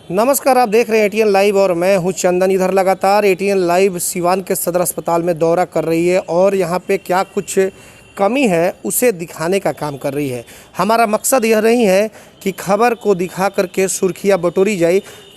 नमस्कार, आप देख रहे हैं एटीएन लाइव और मैं हूं चंदन। इधर लगातार एटीएन लाइव सिवान के सदर अस्पताल में दौरा कर रही है और यहां पे क्या कुछ कमी है उसे दिखाने का काम कर रही है। हमारा मकसद यह नहीं है कि खबर को दिखा करके सुर्खियाँ बटोरी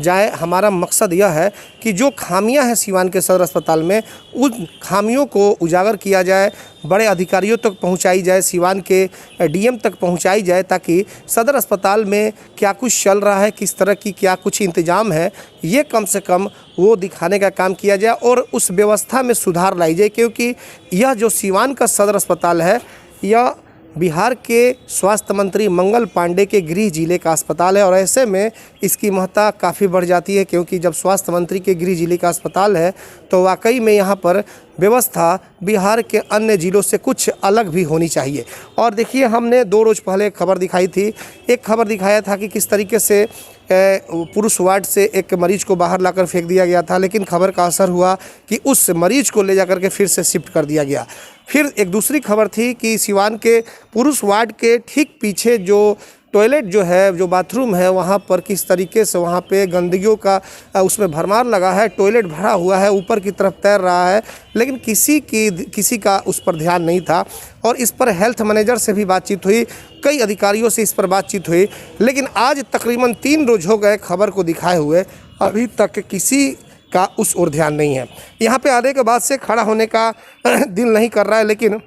जाए। हमारा मकसद यह है कि जो खामियां हैं सिवान के सदर अस्पताल में, उन खामियों को उजागर किया जाए, बड़े अधिकारियों तक पहुंचाई जाए, सिवान के डीएम तक पहुंचाई जाए, ताकि सदर अस्पताल में क्या कुछ चल रहा है, किस तरह की क्या कुछ इंतज़ाम है, ये कम से कम वो दिखाने का काम किया जाए और उस व्यवस्था में सुधार लाई जाए। क्योंकि यह जो सिवान का सदर अस्पताल है, यह बिहार के स्वास्थ्य मंत्री मंगल पांडे के गृह जिले का अस्पताल है और ऐसे में इसकी महत्ता काफ़ी बढ़ जाती है। क्योंकि जब स्वास्थ्य मंत्री के गृह जिले का अस्पताल है तो वाकई में यहाँ पर व्यवस्था बिहार के अन्य ज़िलों से कुछ अलग भी होनी चाहिए। और देखिए, हमने 2 रोज़ पहले खबर दिखाई थी। एक खबर दिखाया था कि किस तरीके से पुरुष वार्ड से एक मरीज को बाहर लाकर फेंक दिया गया था, लेकिन खबर का असर हुआ कि उस मरीज को ले जाकर के फिर से शिफ्ट कर दिया गया। फिर एक दूसरी खबर थी कि सिवान के पुरुष वार्ड के ठीक पीछे जो टॉयलेट जो है, जो बाथरूम है, वहाँ पर किस तरीके से वहाँ पे गंदगियों का उसमें भरमार लगा है, टॉयलेट भरा हुआ है, ऊपर की तरफ तैर रहा है, लेकिन किसी का उस पर ध्यान नहीं था। और इस पर हेल्थ मैनेजर से भी बातचीत हुई, कई अधिकारियों से इस पर बातचीत हुई, लेकिन आज तकरीबन 3 रोज़ हो गए खबर को दिखाए हुए, अभी तक किसी का उस ओर ध्यान नहीं है। यहाँ पे आने के बाद से खड़ा होने का दिल नहीं कर रहा है, लेकिन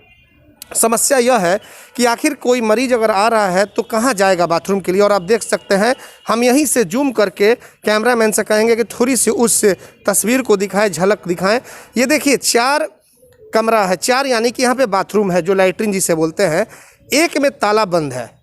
समस्या यह है कि आखिर कोई मरीज अगर आ रहा है तो कहाँ जाएगा बाथरूम के लिए। और आप देख सकते हैं, हम यहीं से जूम करके कैमरामैन से कहेंगे कि थोड़ी सी उस तस्वीर को दिखाएं, झलक दिखाएं। ये देखिए, 4 कमरा है, 4 यानी कि यहाँ पे बाथरूम है, जो लैट्रिन जिसे बोलते हैं। एक में ताला बंद है।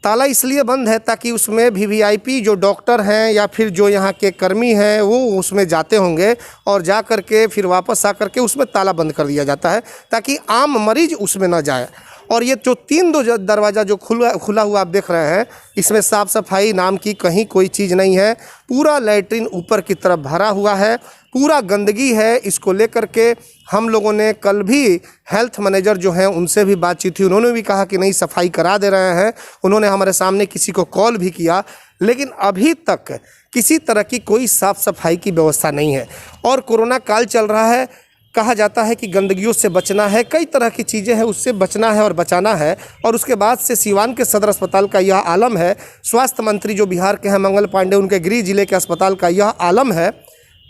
ताला इसलिए बंद है ताकि उसमें वीवीआईपी जो डॉक्टर हैं या फिर जो यहाँ के कर्मी हैं वो उसमें जाते होंगे और जा कर के फिर वापस आ कर के उसमें ताला बंद कर दिया जाता है ताकि आम मरीज उसमें ना जाए। और ये जो 3 दरवाज़ा जो खुला हुआ आप देख रहे हैं, इसमें साफ़ सफाई नाम की कहीं कोई चीज़ नहीं है। पूरा लैट्रिन ऊपर की तरफ भरा हुआ है, पूरा गंदगी है। इसको लेकर के हम लोगों ने कल भी हेल्थ मैनेजर जो हैं उनसे भी बातचीत हुई, उन्होंने भी कहा कि नहीं, सफाई करा दे रहे हैं। उन्होंने हमारे सामने किसी को कॉल भी किया, लेकिन अभी तक किसी तरह की कोई साफ़ सफाई की व्यवस्था नहीं है। और कोरोना काल चल रहा है, कहा जाता है कि गंदगियों से बचना है, कई तरह की चीज़ें हैं, उससे बचना है और बचाना है। और उसके बाद से सिवान के सदर अस्पताल का यह आलम है। स्वास्थ्य मंत्री जो बिहार के हैं मंगल पांडे, उनके गृह जिले के अस्पताल का यह आलम है।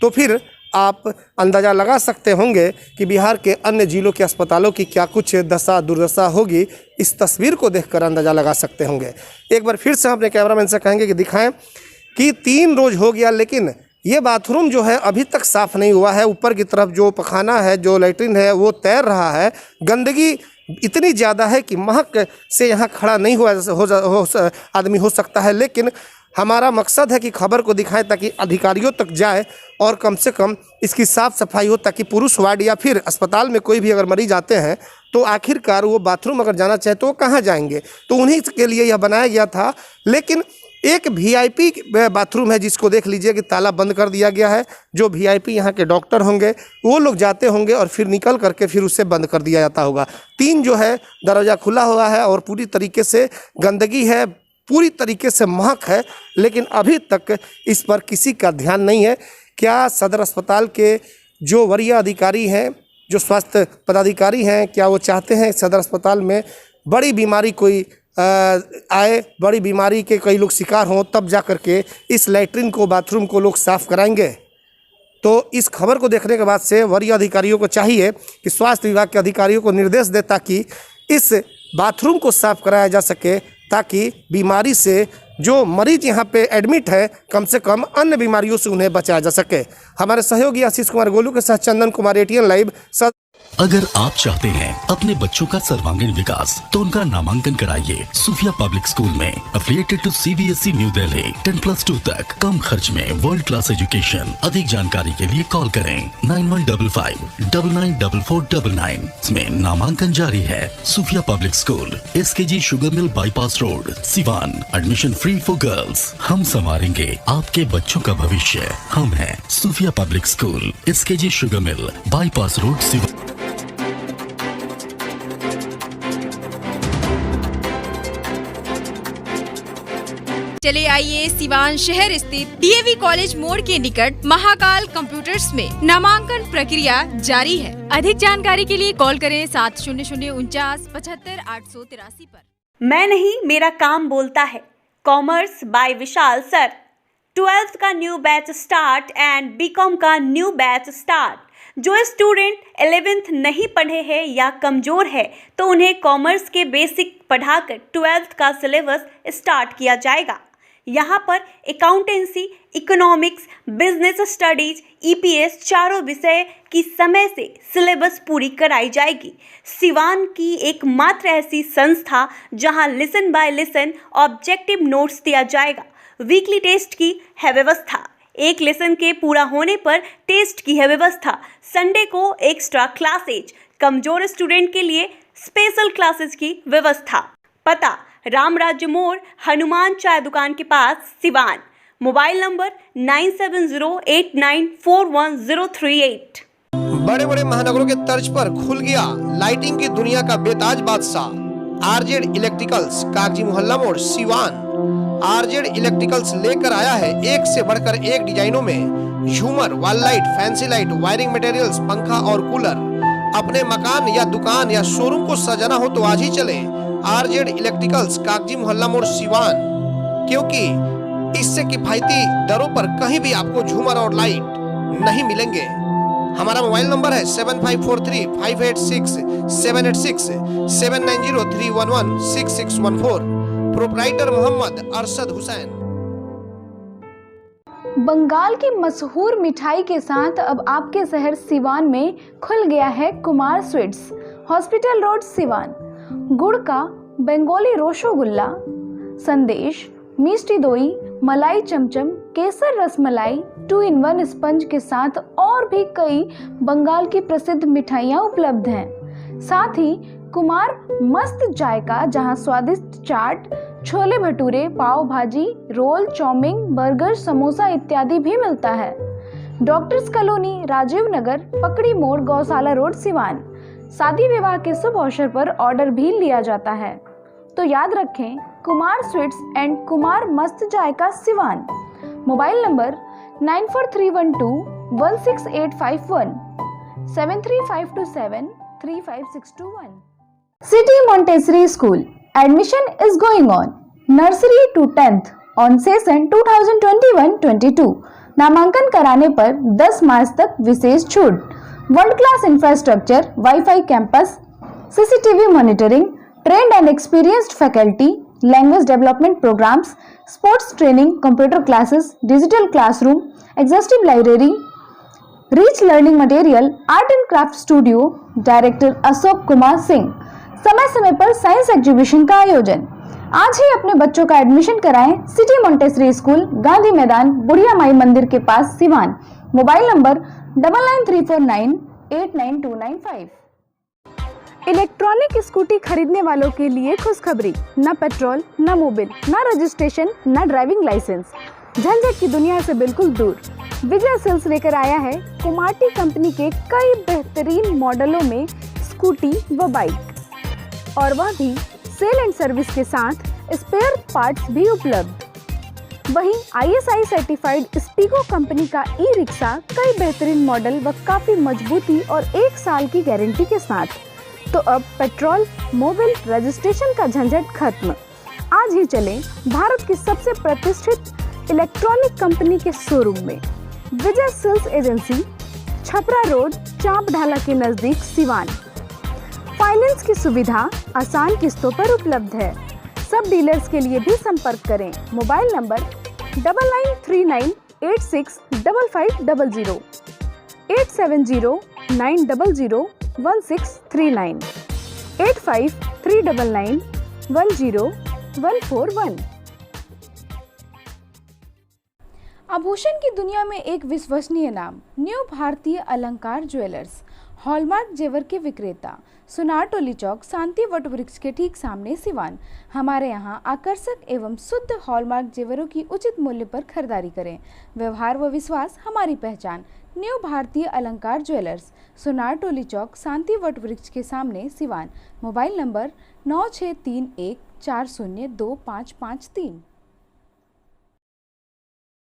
तो फिर आप अंदाज़ा लगा सकते होंगे कि बिहार के अन्य ज़िलों के अस्पतालों की क्या कुछ दशा दुर्दशा होगी। इस तस्वीर को देखकर अंदाज़ा लगा सकते होंगे। एक बार फिर से हम अपने कैमरामैन से कहेंगे कि दिखाएं कि 3 रोज़ हो गया, लेकिन ये बाथरूम जो है अभी तक साफ़ नहीं हुआ है। ऊपर की तरफ जो पखाना है, जो लैट्रिन है, वो तैर रहा है। गंदगी इतनी ज़्यादा है कि महक से यहाँ खड़ा नहीं आदमी हो सकता है। लेकिन हमारा मकसद है कि खबर को दिखाएं ताकि अधिकारियों तक जाए और कम से कम इसकी साफ़ सफाई हो, ताकि पुरुष वार्ड या फिर अस्पताल में कोई भी अगर मरीज आते हैं तो आखिरकार वो बाथरूम अगर जाना चाहे तो वो कहाँ जाएंगे। तो उन्हीं के लिए यह बनाया गया था। लेकिन एक वीआईपी बाथरूम है जिसको देख लीजिए कि ताला बंद कर दिया गया है। जो वीआईपी यहाँ के डॉक्टर होंगे वो लोग जाते होंगे और फिर निकल करके फिर उसे बंद कर दिया जाता होगा। 3 जो है दरवाज़ा खुला हुआ है और पूरी तरीके से गंदगी है, पूरी तरीके से महक है, लेकिन अभी तक इस पर किसी का ध्यान नहीं है। क्या सदर अस्पताल के जो वरीय अधिकारी हैं, जो स्वास्थ्य पदाधिकारी हैं, क्या वो चाहते हैं सदर अस्पताल में बड़ी बीमारी कोई आए, बड़ी बीमारी के कई लोग शिकार हों, तब जा कर के इस लैट्रिन को, बाथरूम को लोग साफ़ कराएंगे? तो इस खबर को देखने के बाद से वरीय अधिकारियों को चाहिए कि स्वास्थ्य विभाग के अधिकारियों को निर्देश दे ताकि इस बाथरूम को साफ़ कराया जा सके, ताकि बीमारी से जो मरीज यहाँ पे एडमिट है कम से कम अन्य बीमारियों से उन्हें बचाया जा सके। हमारे सहयोगी आशीष कुमार गोलू के साथ चंदन कुमार, एटीएन लाइव। अगर आप चाहते हैं अपने बच्चों का सर्वांगीण विकास तो उनका नामांकन कराइए सूफिया पब्लिक स्कूल में, affiliated to CBSE New Delhi. 10+2 तक कम खर्च में वर्ल्ड क्लास एजुकेशन। अधिक जानकारी के लिए कॉल करें 9155994499। इसमें नामांकन जारी है। Sufia public school, SKG sugar mill bypass road, Siwan. Admission free for girls. हम संवारेंगे आपके बच्चों का भविष्य। हम हैं Sufia public school, SKG sugar mill bypass road, Siwan. चले आइए सिवान शहर स्थित डीएवी कॉलेज मोड़ के निकट महाकाल कंप्यूटर्स में नामांकन प्रक्रिया जारी है। अधिक जानकारी के लिए कॉल करें 700949 पर। मैं नहीं, मेरा काम बोलता है। Commerce by Vishal sir. 12th का new batch start and BCom का न्यू बैच स्टार्ट। जो स्टूडेंट 11th नहीं पढ़े हैं या कमज़ोर है तो उन्हें कॉमर्स के बेसिक पढ़ाकर 12th का सिलेबस स्टार्ट किया जाएगा। यहाँ पर accountancy, economics, business studies, EPS चारों विषय की समय से सिलेबस पूरी कराई जाएगी। सिवान की एकमात्र ऐसी संस्था जहाँ lesson by lesson objective notes दिया जाएगा। वीकली टेस्ट की है व्यवस्था। एक लेसन के पूरा होने पर टेस्ट की है व्यवस्था। संडे को एक्स्ट्रा क्लासेज, कमजोर स्टूडेंट के लिए स्पेशल क्लासेस की व्यवस्था। पता राम राज्य मोड़, हनुमान चाय दुकान के पास, सिवान। Mobile number 9708941038। बड़े बड़े महानगरों के तर्ज पर खुल गया लाइटिंग की दुनिया का बेताज बादशाह आरजेड इलेक्ट्रिकल्स, कागजी मोहल्ला मोड़, सिवान। आरजेड इलेक्ट्रिकल्स लेकर आया है एक से बढ़कर एक डिजाइनों में झूमर, wall light, fancy light, wiring materials, पंखा और कूलर। अपने मकान या दुकान या शोरूम को सजाना हो तो आज ही चले आरजेड इलेक्ट्रिकल्स, कागजी मोहल्ला मोड़, सिवान, क्योंकि इससे किफायती दरों पर कहीं भी आपको झूमर और लाइट नहीं मिलेंगे। हमारा मोबाइल नंबर है 7543586786, 7903116614। प्रोप्राइटर मोहम्मद अरशद हुसैन। बंगाल की मशहूर मिठाई के साथ अब आपके शहर सिवान में खुल गया है Kumar sweets, hospital road, Siwan. गुड़ का बंगाली रसगुल्ला, संदेश, मिष्टी दोई, मलाई चमचम, केसर रसमलाई, 2-in-1 स्पंज के साथ और भी कई बंगाल की प्रसिद्ध मिठाइयाँ उपलब्ध हैं। साथ ही कुमार मस्त जायका, जहां स्वादिष्ट चाट, छोले भटूरे, पाव भाजी, रोल, चाउमीन, बर्गर, समोसा इत्यादि भी मिलता है। डॉक्टर्स कॉलोनी, राजीव नगर, पकड़ी मोड़, गौशाला रोड, सिवान। शादी विवाह के शुभ अवसर पर ऑर्डर भी लिया जाता है। तो याद रखें, कुमार स्वीट्स एंड कुमार मस्त जायका, Siwan. Mobile number 9431216851, 7352735621। City Montessori School. Admission is going on. Nursery to 10th on session 2021-22. नामांकन कराने पर 10 मार्च तक विशेष छूट। World class infrastructure, wifi campus, CCTV monitoring, trained and experienced faculty, language development programmes, sports training, computer classes, digital classroom, exhaustive library, rich learning material, art and craft studio. Director Ashok Kumar Singh. समय समय पर science exhibition का आयोजन। आज ही अपने बच्चों का admission कराएं सिटी मोंटेसरी स्कूल, गांधी मैदान, बुढ़िया माई मंदिर के पास, Siwan. Mobile number 9934989295। Electronic scooty खरीदने वालों के लिए खुशखबरी। न पेट्रोल, न मोबिल, न रजिस्ट्रेशन, न ड्राइविंग लाइसेंस, झंझट की दुनिया से बिल्कुल दूर। विजय सेल्स लेकर आया है कुमाटी कंपनी के कई बेहतरीन मॉडलों में स्कूटी व बाइक, और वह भी सेल एंड सर्विस के साथ स्पेयर पार्ट्स भी उपलब्ध। वहीं ISI सर्टिफाइड स्पीगो कंपनी का ई रिक्शा कई बेहतरीन मॉडल व काफी मजबूती और 1 साल की गारंटी के साथ। तो अब पेट्रोल, मोबिल, रजिस्ट्रेशन का झंझट खत्म। आज ही चलें भारत की सबसे प्रतिष्ठित इलेक्ट्रॉनिक कंपनी के शोरूम में। विजय सेल्स एजेंसी, छपरा रोड, चांप ढाला के नजदीक, सिवान। फाइनेंस की सुविधा आसान किस्तों पर उपलब्ध है। सब डीलर्स के लिए भी संपर्क करें। Mobile number 9939865500, 8709001639, 8539910141। आभूषण की दुनिया में एक विश्वसनीय नाम, न्यू भारतीय अलंकार ज्वेलर्स, हॉलमार्क जेवर के विक्रेता, सुनार टोली चौक, शांति वट वृक्ष के ठीक सामने, सिवान। हमारे यहाँ आकर्षक एवं शुद्ध हॉलमार्क जेवरों की उचित मूल्य पर खरीदारी करें। व्यवहार व विश्वास हमारी पहचान। न्यू भारतीय अलंकार ज्वेलर्स, सुनार टोली चौक, शांति वट वृक्ष के सामने, सिवान। Mobile number 9631402553।